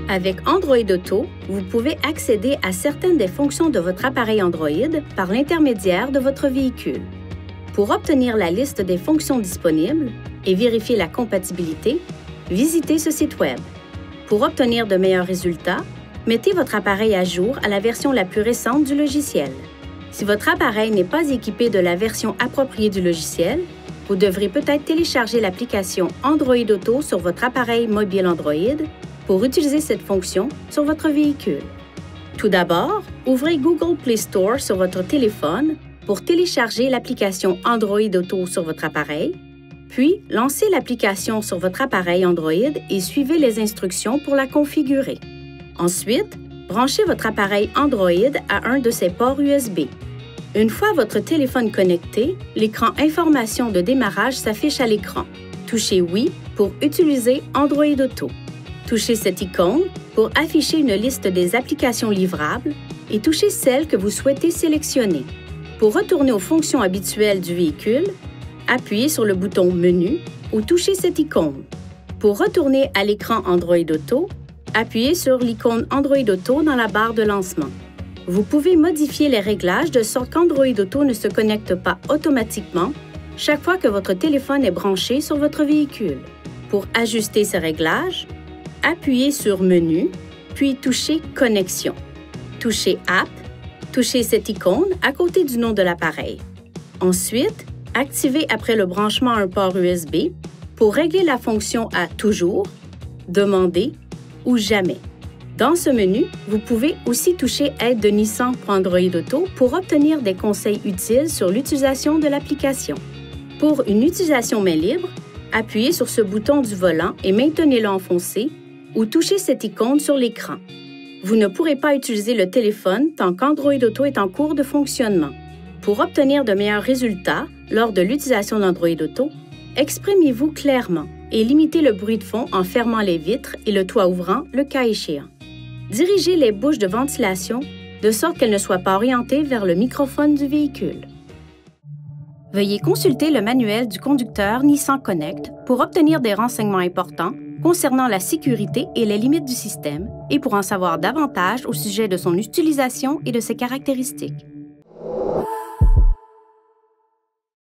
Avec Android Auto, vous pouvez accéder à certaines des fonctions de votre appareil Android par l'intermédiaire de votre véhicule. Pour obtenir la liste des fonctions disponibles et vérifier la compatibilité, visitez ce site Web. Pour obtenir de meilleurs résultats, mettez votre appareil à jour à la version la plus récente du logiciel. Si votre appareil n'est pas équipé de la version appropriée du logiciel, vous devrez peut-être télécharger l'application Android Auto sur votre appareil mobile Android pour utiliser cette fonction sur votre véhicule. Tout d'abord, ouvrez Google Play Store sur votre téléphone pour télécharger l'application Android Auto sur votre appareil, puis lancez l'application sur votre appareil Android et suivez les instructions pour la configurer. Ensuite, branchez votre appareil Android à un de ses ports USB. Une fois votre téléphone connecté, l'écran Information de démarrage s'affiche à l'écran. Touchez Oui pour utiliser Android Auto. Touchez cette icône pour afficher une liste des applications livrables et touchez celle que vous souhaitez sélectionner. Pour retourner aux fonctions habituelles du véhicule, appuyez sur le bouton Menu ou touchez cette icône. Pour retourner à l'écran Android Auto, appuyez sur l'icône Android Auto dans la barre de lancement. Vous pouvez modifier les réglages de sorte qu'Android Auto ne se connecte pas automatiquement chaque fois que votre téléphone est branché sur votre véhicule. Pour ajuster ces réglages, appuyez sur Menu, puis touchez Connexion. Touchez App, touchez cette icône à côté du nom de l'appareil. Ensuite, activez après le branchement un port USB pour régler la fonction à Toujours, Demander ou Jamais. Dans ce menu, vous pouvez aussi toucher Aide de Nissan pour Android Auto pour obtenir des conseils utiles sur l'utilisation de l'application. Pour une utilisation main libre, appuyez sur ce bouton du volant et maintenez-le enfoncé ou touchez cette icône sur l'écran. Vous ne pourrez pas utiliser le téléphone tant qu'Android Auto est en cours de fonctionnement. Pour obtenir de meilleurs résultats lors de l'utilisation d'Android Auto, exprimez-vous clairement et limitez le bruit de fond en fermant les vitres et le toit ouvrant le cas échéant. Dirigez les bouches de ventilation de sorte qu'elles ne soient pas orientées vers le microphone du véhicule. Veuillez consulter le manuel du conducteur Nissan Connect pour obtenir des renseignements importants concernant la sécurité et les limites du système et pour en savoir davantage au sujet de son utilisation et de ses caractéristiques.